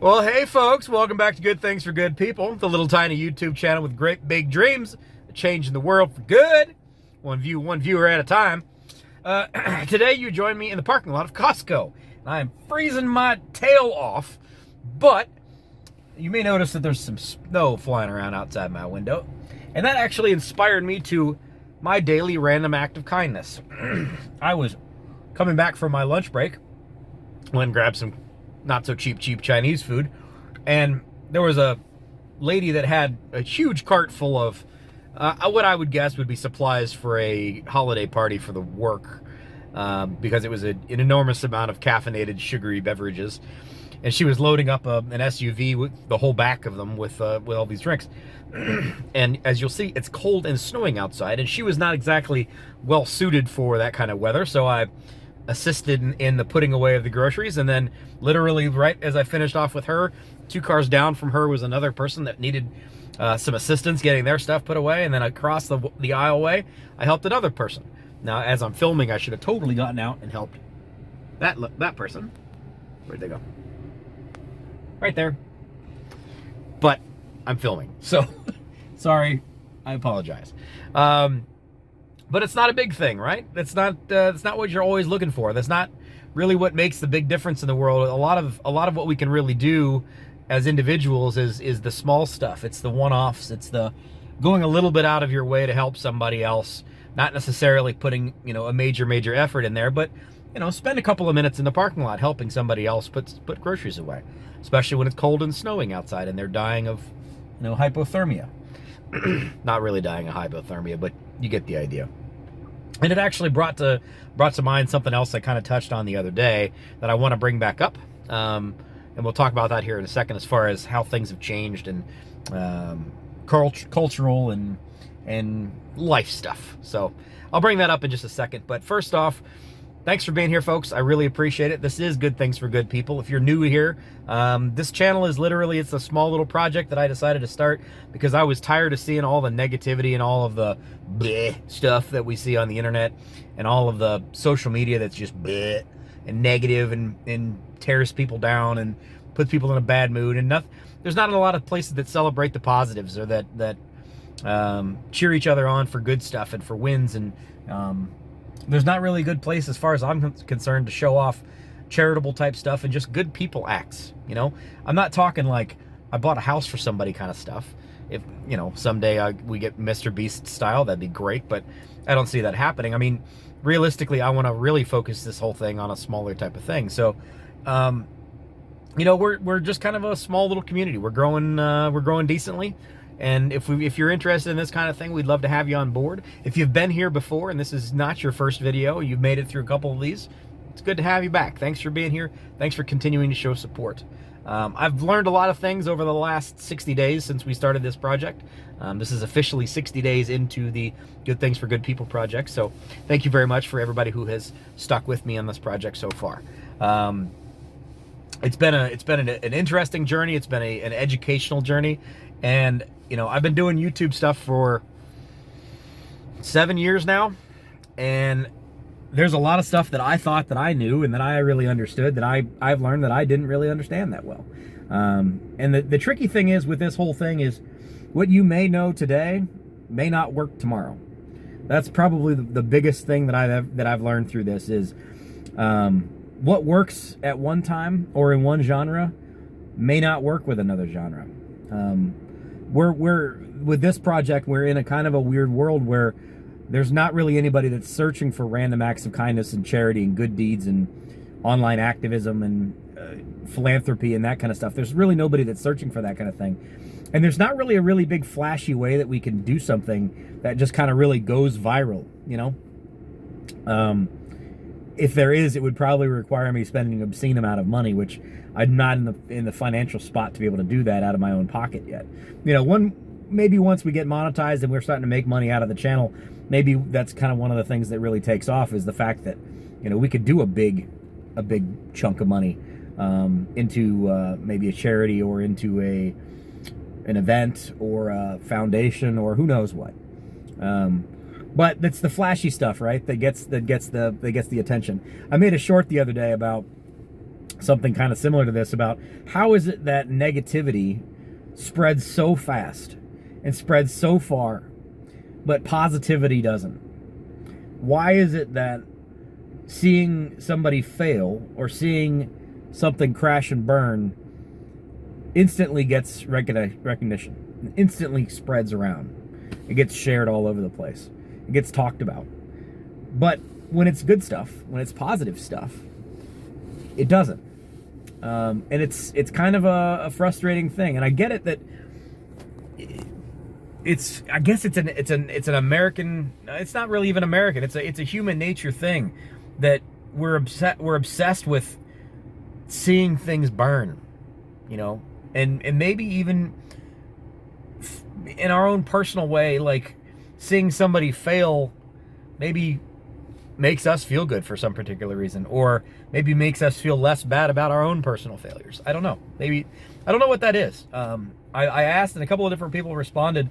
Well, hey folks, welcome back to Good Things for Good People, the little tiny YouTube channel with great big dreams, changing the world for good, one viewer at a time. Today you join me in the parking lot of Costco. I am freezing my tail off, but you may notice that there's some snow flying around outside my window, and that actually inspired me to my daily random act of kindness. I was coming back from my lunch break, went and grabbed some not so cheap Chinese food, and there was a lady that had a huge cart full of what I would guess would be supplies for a holiday party for the work, because it was an enormous amount of caffeinated sugary beverages, and she was loading up an SUV with the whole back of them with all these drinks. And as you'll see, it's cold and snowing outside, and she was not exactly well suited for that kind of weather, so I assisted in the putting away of the groceries, and then literally right as I finished off with her, 2 cars down from her was another person that needed some assistance getting their stuff put away, and then across the aisleway, I helped another person. Now, as I'm filming, I should have totally gotten out and helped that person. Where'd they go? Right there. But I'm filming, so sorry, I apologize. But it's not a big thing, right? That's not what you're always looking for. That's not really what makes the big difference in the world. A lot of what we can really do as individuals is the small stuff. It's the one-offs. It's the going a little bit out of your way to help somebody else. Not necessarily putting, a major effort in there, but spend a couple of minutes in the parking lot helping somebody else put groceries away, especially when it's cold and snowing outside and they're dying of, hypothermia. Not really dying of hypothermia, but you get the idea. And it actually brought to mind something else I kind of touched on the other day that I want to bring back up. And we'll talk about that here in a second, as far as how things have changed and cultural and life stuff. So I'll bring that up in just a second. But first off, thanks for being here, folks. I really appreciate it. This is Good Things for Good People. If you're new here, this channel is literally, it's a small little project that I decided to start because I was tired of seeing all the negativity and all of the bleh stuff that we see on the internet and all of the social media that's just bleh and negative and tears people down and puts people in a bad mood. And there's not a lot of places that celebrate the positives or that cheer each other on for good stuff and for wins. And there's not really a good place, as far as I'm concerned, to show off charitable type stuff and just good people acts. I'm not talking like I bought a house for somebody kind of stuff. If someday we get Mr. Beast style, that'd be great, but I don't see that happening. I mean, realistically, I want to really focus this whole thing on a smaller type of thing. So we're just kind of a small little community. We're growing decently. And if you're interested in this kind of thing, we'd love to have you on board. If you've been here before and this is not your first video, you've made it through a couple of these, it's good to have you back. Thanks for being here. Thanks for continuing to show support. I've learned a lot of things over the last 60 days since we started this project. This is officially 60 days into the Good Things for Good People project. So thank you very much for everybody who has stuck with me on this project so far. It's been an interesting journey. It's been an educational journey. And I've been doing YouTube stuff for 7 years now, and there's a lot of stuff that I thought that I knew and that I really understood that I've learned that I didn't really understand that well. And the tricky thing is with this whole thing is what you may know today may not work tomorrow. That's probably the biggest thing that I've learned through this is what works at one time or in one genre may not work with another genre. We're with this project, we're in a kind of a weird world where there's not really anybody that's searching for random acts of kindness and charity and good deeds and online activism and philanthropy and that kind of stuff. There's really nobody that's searching for that kind of thing. And there's not really a really big flashy way that we can do something that just kind of really goes viral, If there is, it would probably require me spending an obscene amount of money, which I'm not in the financial spot to be able to do that out of my own pocket yet. Maybe once we get monetized and we're starting to make money out of the channel, maybe that's kind of one of the things that really takes off is the fact that we could do a big chunk of money into maybe a charity or into an event or a foundation or who knows what. But that's the flashy stuff, right? That gets the attention. I made a short the other day about something kind of similar to this about how is it that negativity spreads so fast and spreads so far, but positivity doesn't? Why is it that seeing somebody fail or seeing something crash and burn instantly gets recognition, instantly spreads around, it gets shared all over the place, it gets talked about? But when it's good stuff, when it's positive stuff, it doesn't. And it's kind of a frustrating thing. And I get it that I guess it's an American. It's not really even American. It's a human nature thing that we're obsessed with seeing things burn, and maybe even in our own personal way, like seeing somebody fail, maybe makes us feel good for some particular reason, or maybe makes us feel less bad about our own personal failures. I don't know. Maybe, I don't know what that is. I asked, and a couple of different people responded,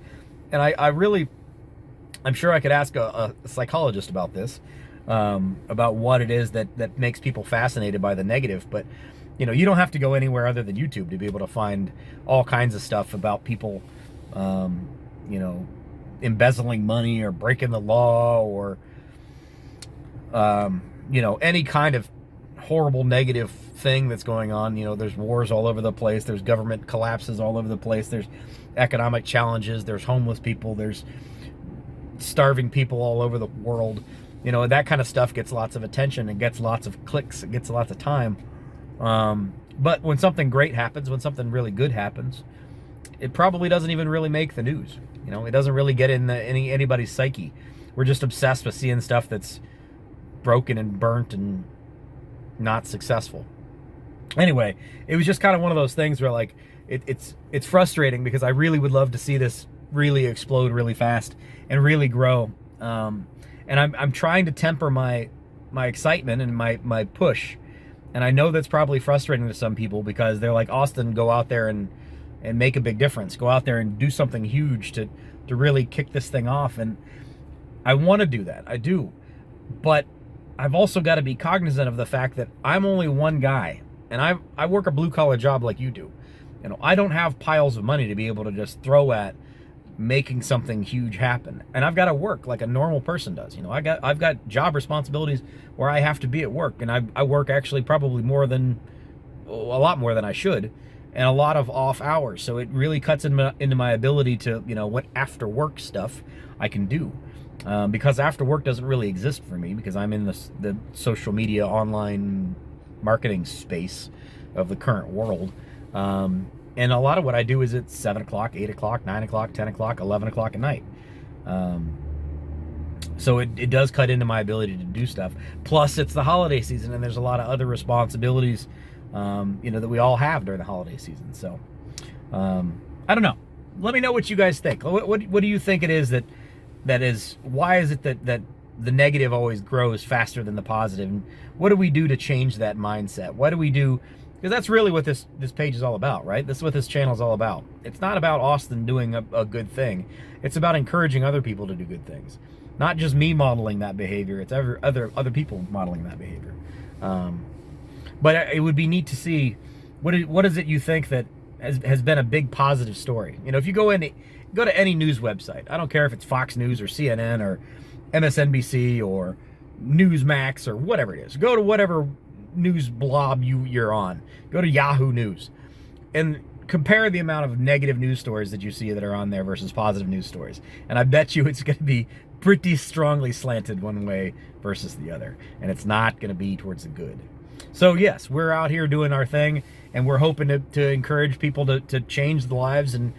and I'm sure I could ask a psychologist about this, about what it is that makes people fascinated by the negative. But, you don't have to go anywhere other than YouTube to be able to find all kinds of stuff about people, embezzling money or breaking the law, or any kind of horrible negative thing that's going on. There's wars all over the place, there's government collapses all over the place, there's economic challenges, there's homeless people, there's starving people all over the world. That kind of stuff gets lots of attention, it gets lots of clicks, it gets lots of time. But when something great happens, when something really good happens, it probably doesn't even really make the news. It doesn't really get in anybody's psyche. We're just obsessed with seeing stuff that's broken and burnt and not successful. Anyway, it was just kind of one of those things where, like, it's frustrating, because I really would love to see this really explode really fast and really grow. And I'm trying to temper my excitement and my push. And I know that's probably frustrating to some people, because they're like, Austin, go out there and make a big difference. Go out there and do something huge to really kick this thing off. And I want to do that. I do. But I've also got to be cognizant of the fact that I'm only one guy, and I work a blue-collar job like you do. I don't have piles of money to be able to just throw at making something huge happen. And I've got to work like a normal person does. I've got job responsibilities where I have to be at work, and I work actually probably a lot more than I should, and a lot of off hours. So it really cuts into my ability to, what after work stuff I can do. Because after work doesn't really exist for me, because I'm in the social media online marketing space of the current world. And a lot of what I do is at 7 o'clock, 8 o'clock, 9 o'clock, 10 o'clock, 11 o'clock at night. So it does cut into my ability to do stuff. Plus, it's the holiday season, and there's a lot of other responsibilities, that we all have during the holiday season. So, I don't know. Let me know what you guys think. What do you think it is that is, why is it that the negative always grows faster than the positive? And what do we do to change that mindset? What do we do? Because that's really what this page is all about, right? That's what this channel is all about. It's not about Austin doing a good thing. It's about encouraging other people to do good things. Not just me modeling that behavior. It's other people modeling that behavior. But it would be neat to see what is it you think that has been a big positive story. If you go to any news website, I don't care if it's Fox News or CNN or MSNBC or Newsmax or whatever it is. Go to whatever news blob you're on. Go to Yahoo News and compare the amount of negative news stories that you see that are on there versus positive news stories. And I bet you it's going to be pretty strongly slanted one way versus the other. And it's not going to be towards the good. So yes, we're out here doing our thing, and we're hoping to encourage people to change the lives and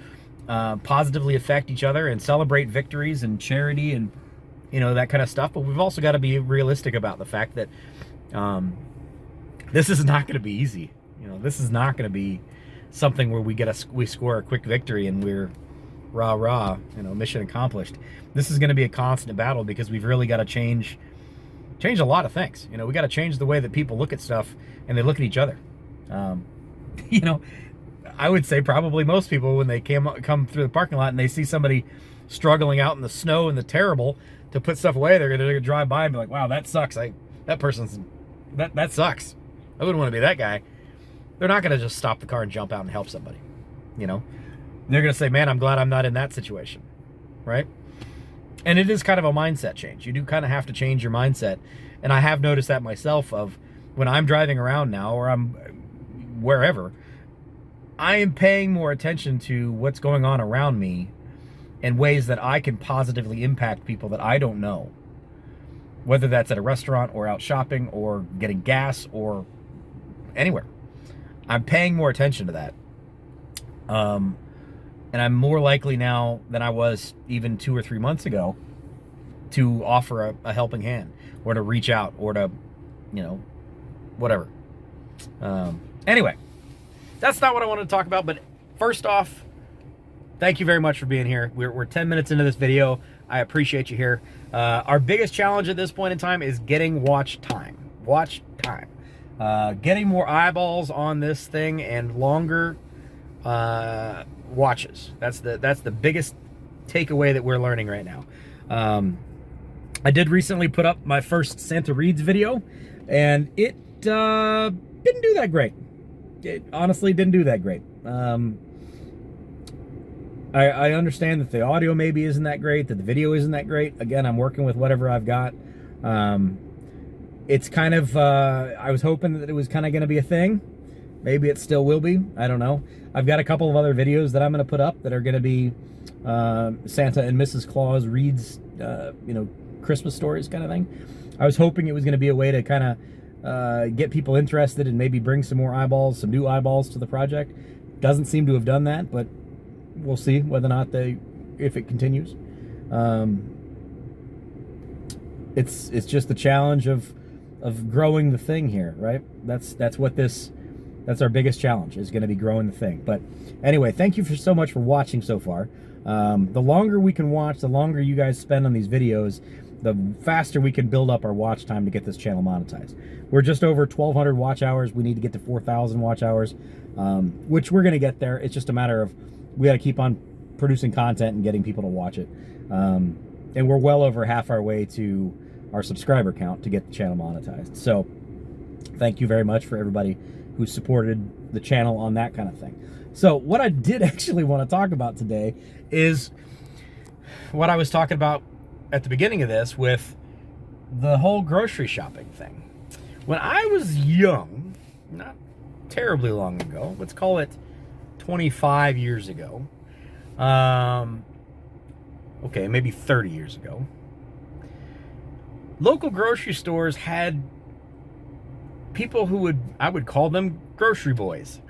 positively affect each other and celebrate victories and charity and that kind of stuff. But we've also got to be realistic about the fact that this is not going to be easy. This is not going to be something where we score a quick victory and we're rah, mission accomplished. This is going to be a constant battle, because we've really got to change a lot of things. We got to change the way that people look at stuff and they look at each other. I would say probably most people, when they come through the parking lot and they see somebody struggling out in the snow and the terrible to put stuff away, they're gonna drive by and be like, wow, that sucks. That sucks. I wouldn't want to be that guy. they're not going to just stop the car and jump out and help somebody. You know, they're going to say, man, I'm glad I'm not in that situation, right? And it is kind of a mindset change. You do kind of have to change your mindset. And I have noticed that myself of when I'm driving around now or I'm wherever, I am paying more attention to what's going on around me in ways that I can positively impact people that I don't know. Whether that's at a restaurant or out shopping or getting gas or anywhere. I'm paying more attention to that. And I'm more likely now than I was even 2 or 3 months ago to offer a helping hand or to reach out or to, you know, whatever. Anyway, that's not what I wanted to talk about. But first off, thank you very much for being here. We're 10 minutes into this video. I appreciate you here. Our biggest challenge at this point in time is getting watch time. Watch time. Getting more eyeballs on this thing and longer watches. That's the biggest takeaway that we're learning right now. I did recently put up my first Santa Reads video, and it didn't do that great. It honestly didn't do that great. I understand that the audio maybe isn't that great, that the video isn't that great. Again, I'm working with whatever I've got. It's kind of, I was hoping that it was kind of going to be a thing. Maybe it still will be. I don't know. I've got a couple of other videos that I'm going to put up that are going to be Santa and Mrs. Claus reads, you know, Christmas stories kind of thing. I was hoping it was going to be a way to kind of get people interested and maybe bring some more eyeballs, some new eyeballs to the project. Doesn't seem to have done that, but we'll see whether or not if it continues. It's just the challenge of growing the thing here, right? That's our biggest challenge, is going to be growing the thing. But anyway, thank you so much for watching so far. The longer we can watch, the longer you guys spend on these videos, the faster we can build up our watch time to get this channel monetized. We're just over 1,200 watch hours. We need to get to 4,000 watch hours, which we're going to get there. It's just a matter of we got to keep on producing content and getting people to watch it. And we're well over half our way to our subscriber count to get the channel monetized. So thank you very much for everybody who supported the channel on that kind of thing. So what I did actually want to talk about today is what I was talking about at the beginning of this with the whole grocery shopping thing. When I was young, not terribly long ago, let's call it 25 years ago, okay, maybe 30 years ago, local grocery stores had people who I would call them grocery boys,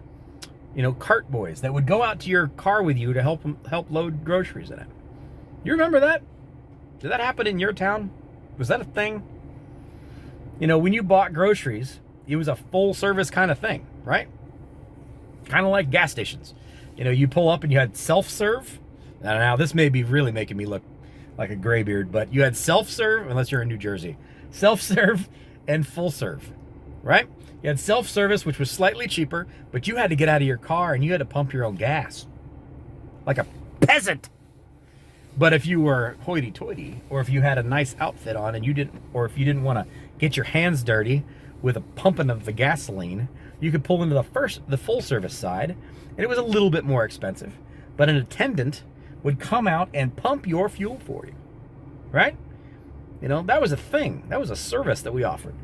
you know, cart boys that would go out to your car with you to help load groceries in it. You remember that? Did that happen in your town? Was that a thing? You know, when you bought groceries, it was a full service kind of thing, right? Kind of like gas stations. You know, you pull up and you had self-serve. Now this may be really making me look like a graybeard, but you had self-serve, unless you're in New Jersey, self-serve and full serve, right? You had self-service, which was slightly cheaper, but you had to get out of your car and you had to pump your own gas. Like a peasant. But if you were hoity-toity, or if you had a nice outfit on and you didn't, or if you didn't want to get your hands dirty with a pumping of the gasoline, you could pull into the full service side, and it was a little bit more expensive. But an attendant would come out and pump your fuel for you, right? You know, that was a thing. That was a service that we offered.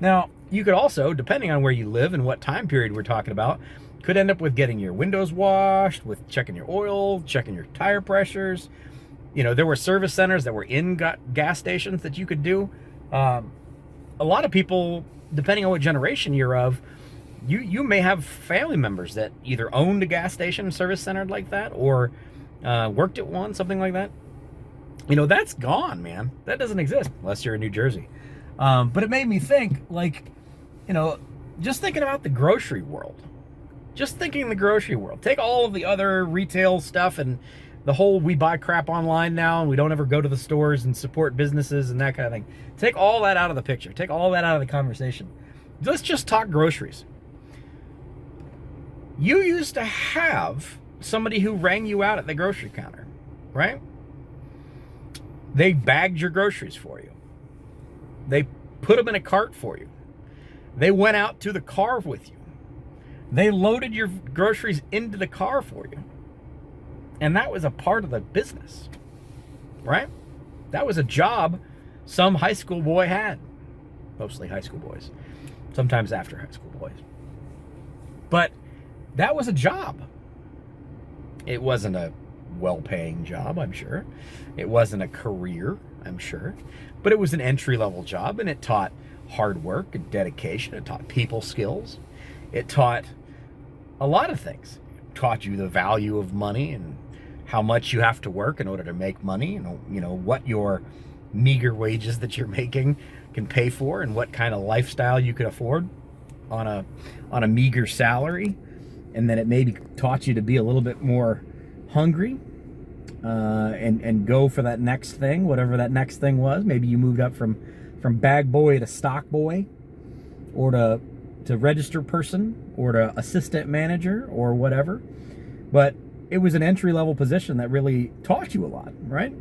Now, you could also, depending on where you live and what time period we're talking about, could end up with getting your windows washed, with checking your oil, checking your tire pressures. You know, there were service centers that were in gas stations that you could do. A lot of people, depending on what generation you're of, you may have family members that either owned a gas station service center like that, or worked at one, something like that. You know, that's gone, man. That doesn't exist unless you're in New Jersey. But it made me think, like, you know, just thinking about the grocery world. Just thinking the grocery world. Take all of the other retail stuff and the whole we buy crap online now and we don't ever go to the stores and support businesses and that kind of thing. Take all that out of the picture. Take all that out of the conversation. Let's just talk groceries. You used to have somebody who rang you out at the grocery counter, right? They bagged your groceries for you. They put them in a cart for you. They went out to the car with you. They loaded your groceries into the car for you. And that was a part of the business, right? That was a job some high school boy had. Mostly high school boys. Sometimes after high school boys. But that was a job. It wasn't a well-paying job, I'm sure. It wasn't a career, I'm sure. But it was an entry-level job, and it taught hard work and dedication. It taught people skills. It taught a lot of things. It taught you the value of money and how much you have to work in order to make money, what your meager wages that you're making can pay for, and what kind of lifestyle you can afford on a meager salary. And then it maybe taught you to be a little bit more hungry and go for that next thing, whatever that next thing was. Maybe you moved up from bag boy to stock boy, or to register person, or to assistant manager, or whatever. But it was an entry-level position that really taught you a lot, right?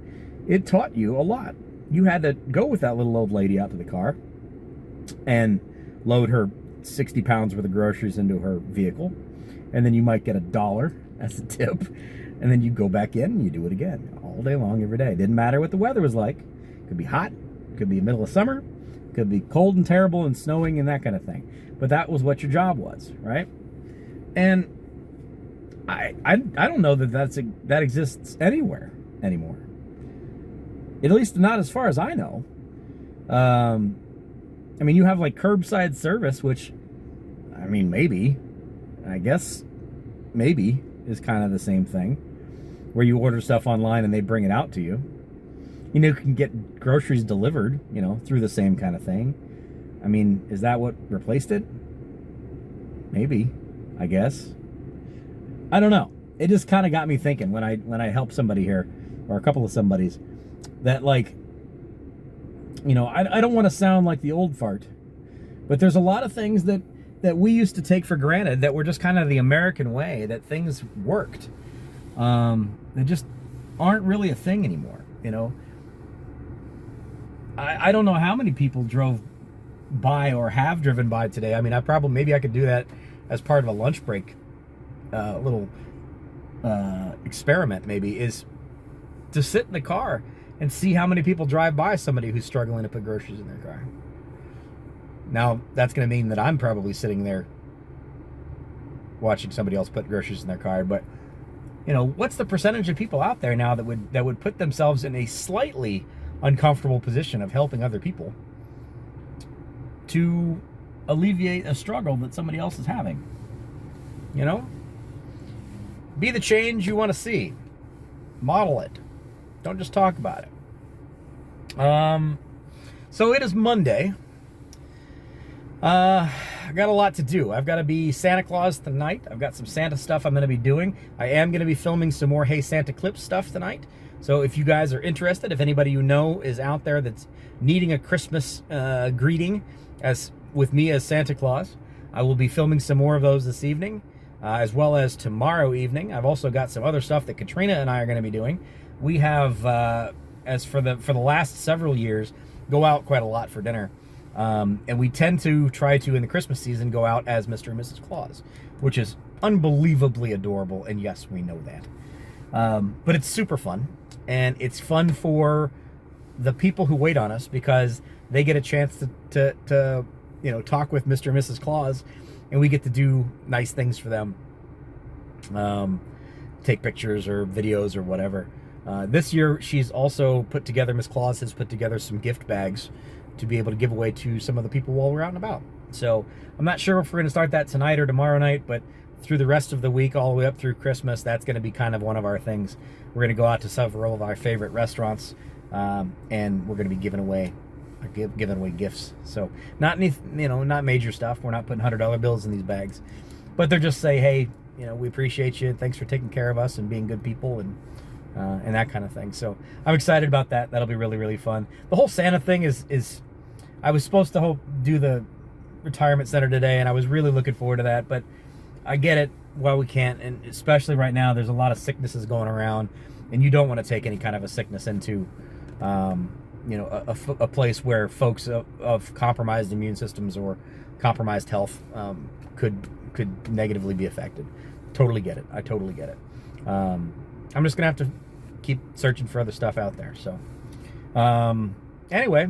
It taught you a lot. You had to go with that little old lady out to the car and load her 60 pounds worth of groceries into her vehicle. And then you might get $1 as a tip. And then you go back in and you do it again all day long, every day. Didn't matter what the weather was like. It could be hot. It could be middle of summer. It could be cold and terrible and snowing and that kind of thing. But that was what your job was, right? And I don't know that exists anywhere anymore. At least not as far as I know. I mean, you have like curbside service, which, I mean, maybe is kind of the same thing, where you order stuff online and they bring it out to you. You can get groceries delivered, through the same kind of thing. I mean, is that what replaced it? Maybe, I guess. I don't know. It just kind of got me thinking when I help somebody here, or a couple of somebodies, that like, I don't want to sound like the old fart, but there's a lot of things that we used to take for granted that were just kind of the American way that things worked. They just aren't really a thing anymore, I don't know how many people drove by or have driven by today. I mean, maybe I could do that as part of a lunch break, little experiment maybe, is to sit in the car and see how many people drive by somebody who's struggling to put groceries in their car. Now, that's going to mean that I'm probably sitting there watching somebody else put groceries in their car, but what's the percentage of people out there now that would put themselves in a slightly uncomfortable position of helping other people to alleviate a struggle that somebody else is having? Be the change you want to see. Model it. Don't just talk about it. So it is Monday. I got a lot to do. I've got to be Santa Claus tonight. I've got some Santa stuff I'm going to be doing. I am going to be filming some more Hey Santa clips stuff tonight. So if you guys are interested, if anybody you know is out there that's needing a Christmas greeting with me as Santa Claus, I will be filming some more of those this evening, as well as tomorrow evening. I've also got some other stuff that Katrina and I are going to be doing. We have, as for the last several years, go out quite a lot for dinner. And we tend to try to, in the Christmas season, go out as Mr. and Mrs. Claus, which is unbelievably adorable. And yes, we know that. But it's super fun. And it's fun for the people who wait on us, because they get a chance to talk with Mr. and Mrs. Claus, and we get to do nice things for them. Take pictures or videos or whatever. This year, Miss Claus has put together some gift bags to be able to give away to some of the people while we're out and about. So I'm not sure if we're going to start that tonight or tomorrow night, but through the rest of the week, all the way up through Christmas, that's going to be kind of one of our things. We're going to go out to several of our favorite restaurants, and we're going to be giving away gifts. So not major stuff. We're not putting $100 bills in these bags, but they're just say, hey, we appreciate you. Thanks for taking care of us and being good people, and that kind of thing. So I'm excited about that. That'll be really, really fun. The whole Santa thing is I was supposed to do the retirement center today, and I was really looking forward to that, but I get it while we can't, and especially right now, there's a lot of sicknesses going around, and you don't want to take any kind of a sickness into a place where folks of compromised immune systems or compromised health could could negatively be affected. Totally get it. I totally get it. I'm just gonna have to keep searching for other stuff out there. So anyway,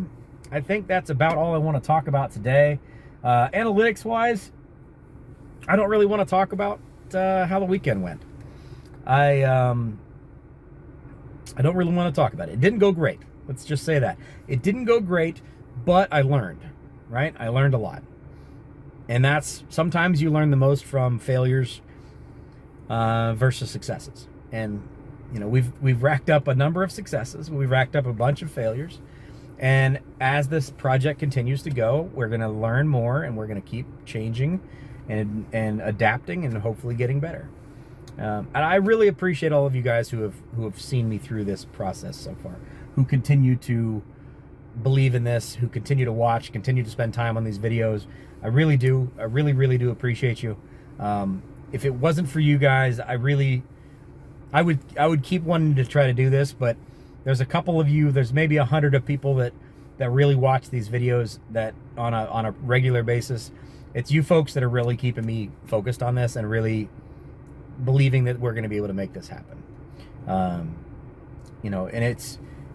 I think that's about all I want to talk about today. Analytics wise, I don't really want to talk about how the weekend went. I don't really want to talk about it. It didn't go great. Let's just say that. It didn't go great, but I learned, right? I learned a lot. And that's, sometimes you learn the most from failures versus successes. And, you know, we've racked up a number of successes. We've racked up a bunch of failures. And as this project continues to go, we're going to learn more, and we're going to keep changing and adapting and hopefully getting better. And I really appreciate all of you guys who have seen me through this process so far, who continue to believe in this, who continue to watch, continue to spend time on these videos. I really do. I really, really do appreciate you. If it wasn't for you guys, I would keep wanting to try to do this, but there's a couple of you, there's maybe 100 of people that really watch these videos that on a regular basis. It's you folks that are really keeping me focused on this and really believing that we're going to be able to make this happen. You know, and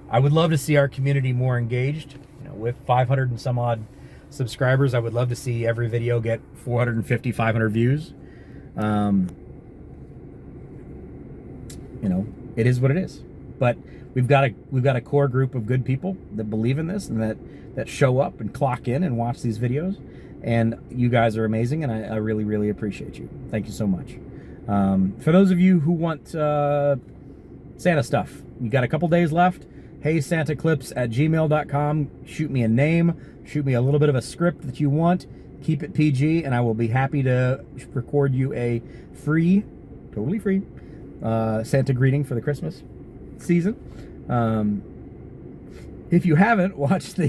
I would love to see our community more engaged. You know, with 500 and some odd subscribers, I would love to see every video get 450, 500 views. You know, it is what it is. But we've got a core group of good people that believe in this and that show up and clock in and watch these videos. And you guys are amazing, and I really, really appreciate you. Thank you so much. For those of you who want Santa stuff, you got a couple days left. Hey, santaclips@gmail.com. Shoot me a name. Shoot me a little bit of a script that you want. Keep it PG, and I will be happy to record you a free, totally free, Santa greeting for the Christmas season. If you haven't watched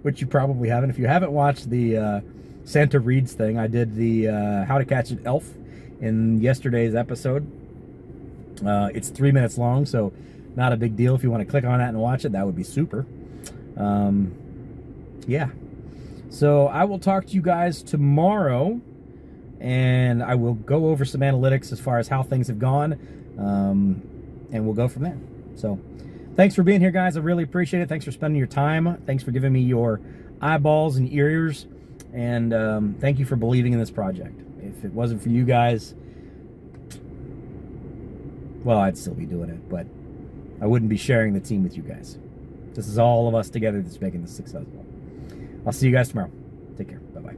which you probably haven't, if you haven't watched the Santa Reads thing, I did the How to Catch an Elf in yesterday's episode. It's 3 minutes long, so not a big deal. If you want to click on that and watch it, that would be super. Yeah. So I will talk to you guys tomorrow, and I will go over some analytics as far as how things have gone, and we'll go from there. So thanks for being here, guys. I really appreciate it. Thanks for spending your time. Thanks for giving me your eyeballs and ears, and thank you for believing in this project. If it wasn't for you guys, well, I'd still be doing it, but I wouldn't be sharing the team with you guys. This is all of us together that's making this successful. I'll see you guys tomorrow. Take care.